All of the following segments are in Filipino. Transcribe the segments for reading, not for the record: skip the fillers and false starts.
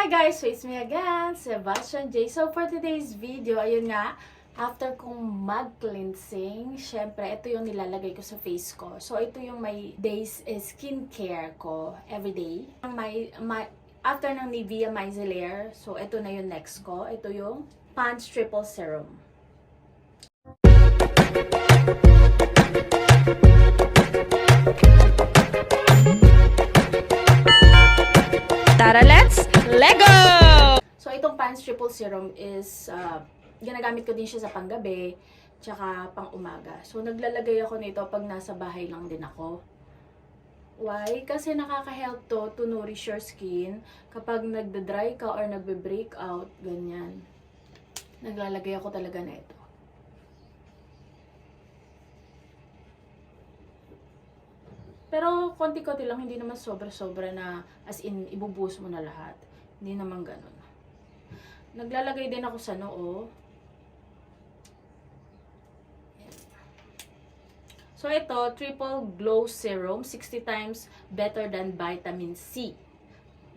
Hi guys! So it's me again, Sebastian J. So for today's video, ayun nga, after kong mag-cleansing, syempre, ito yung nilalagay ko sa face ko. So ito yung may base skincare ko everyday. After ng Nivea Micellar, so ito na yung next ko. Ito yung Pond's Triple Serum. Tara, let's Lego! So, itong Pond's Triple Serum is, ginagamit ko din siya sa panggabi, tsaka pang umaga. So, naglalagay ako nito pag nasa bahay lang din ako. Why? Kasi nakaka-help to nourish your skin kapag nagda-dry ka or nagbe-breakout, ganyan. Naglalagay ako talaga na ito. Pero konti-konti lang, hindi naman sobra-sobra na as in ibubuhos mo na lahat. Hindi naman ganun. Naglalagay din ako sa noo. So ito, Triple Glow Serum, 60 times better than vitamin C.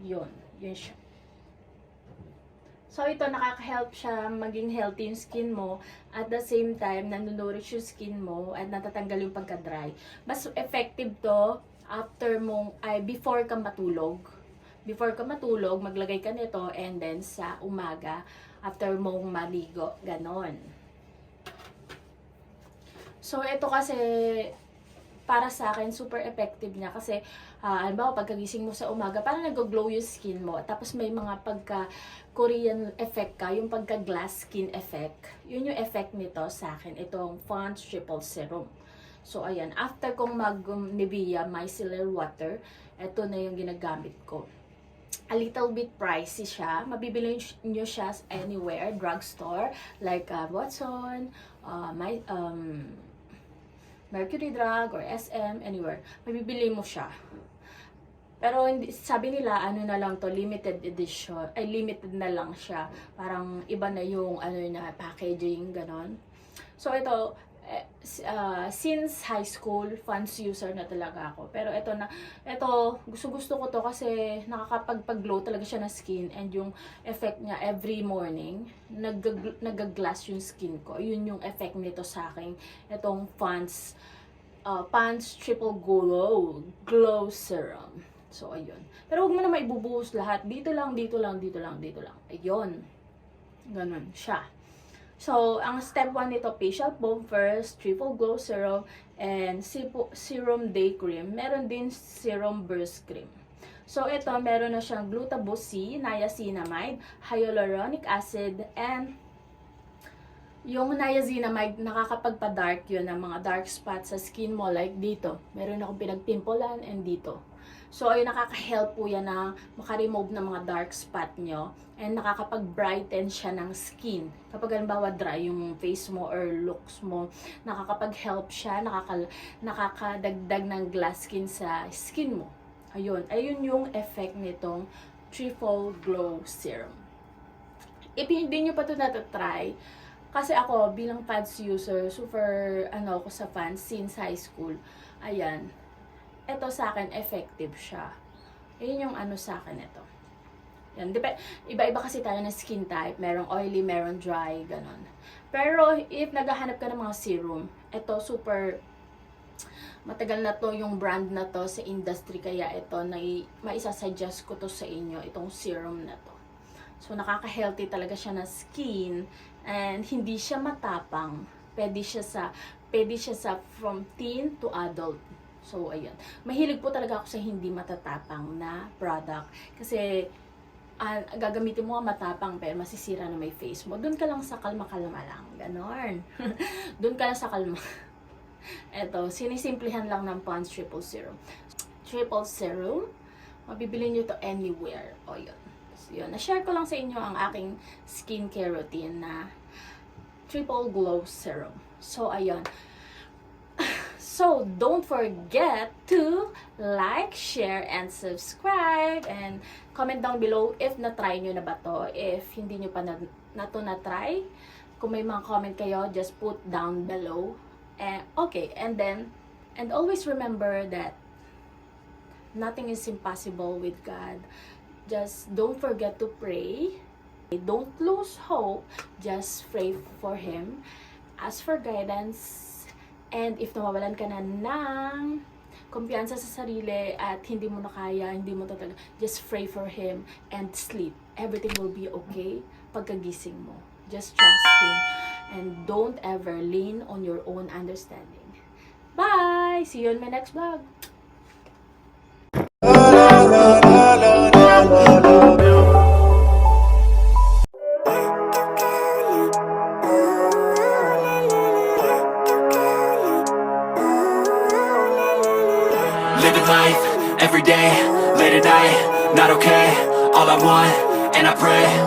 Yun siya. So ito, nakaka-help siya maging healthy yung skin mo. At the same time, nanonourish yung skin mo at natatanggal yung pagka-dry. Mas effective to before ka matulog. Before ka matulog, maglagay ka nito and then sa umaga, after mong maligo, ganon. So ito kasi, para sa akin, super effective niya kasi, halimbawa, pagkagising mo sa umaga, parang nag-glow yung skin mo. Tapos may mga pagka-Korean effect ka, yung pagka-glass skin effect. Yun yung effect nito sa akin, itong Pond's Triple Serum. So, ayan, after kong mag-Nivea Micellar Water, ito na yung ginagamit ko. A little bit pricey siya. Mabibili nyo siya anywhere, drugstore, like Watson, Mercury Drug or SM, anywhere. Mabibili mo siya. Pero sabi nila, ano na lang to, limited edition, ay limited na lang siya. Parang iba na yung packaging, ganon. So ito, since high school, Pond's user na talaga ako. Pero gusto ko to kasi nakakapag-glow talaga siya na skin and yung effect niya every morning, nag-glass yung skin ko. Yun yung effect nito sa akin. Itong Pond's Triple Glow Serum. So, ayun. Pero huwag mo na maibubuhos lahat. Dito lang. Ayun. Ganun siya. So, ang step 1 nito, facial foam first, Triple Glow Serum, and Serum Day Cream. Meron din Serum Burst Cream. So, ito, meron na siyang glutabose C, niacinamide, hyaluronic acid, and yung niacinamide, nakakapagpa-dark yun ng mga dark spots sa skin mo, like dito. Meron akong pinagpimpolan and dito. So, ayun, nakaka-help po yan na makaremove ng mga dark spot nyo. And nakakapag-brighten siya ng skin. Kapag halimbawa dry yung face mo or looks mo, nakakapag-help siya, nakakadagdag ng glass skin sa skin mo. Ayun yung effect nitong Triple Glow Serum. If hindi nyo pa ito natatry, kasi ako, bilang Pond's user, super ako sa Pond's since high school. Ayan. Ito sa akin, effective siya. Yun yung sa akin ito. Yan. Iba-iba kasi tayo na skin type. Merong oily, merong dry, ganon. Pero, if naghahanap ka ng mga serum, ito super matagal na to yung brand na to sa industry. Kaya ito, maisasuggest ko to sa inyo, itong serum na to. So, nakaka-healthy talaga siya na skin. And, hindi siya matapang. Pwede siya sa from teen to adult. So, ayun. Mahilig po talaga ako sa hindi matatapang na product. Kasi, gagamitin mo matapang pero masisira na may face mo. Doon ka lang sa kalma-kalma lang. Ganon. Doon ka lang sa kalma. Eto, sinisimplihan lang ng Pond's Triple Serum. Triple Serum, mabibili nyo to anywhere. O, yun. So, yun. Na-share ko lang sa inyo ang aking skincare routine na Triple Glow Serum. So, ayun. So, don't forget to like, share, and subscribe. And comment down below if na-try nyo na ba to. If hindi nyo pa na-try, kung may mga comment kayo, just put down below. Okay, and always remember that nothing is impossible with God. Just don't forget to pray. Don't lose hope. Just pray for him. Ask for guidance. And if nawawalan ka na ng kumpiyansa sa sarili at hindi mo na kaya, hindi mo talaga, just pray for him and sleep. Everything will be okay pagkagising mo. Just trust him. And don't ever lean on your own understanding. Bye! See you in my next vlog. Living life, every day, late at night, not okay. All I want, and I pray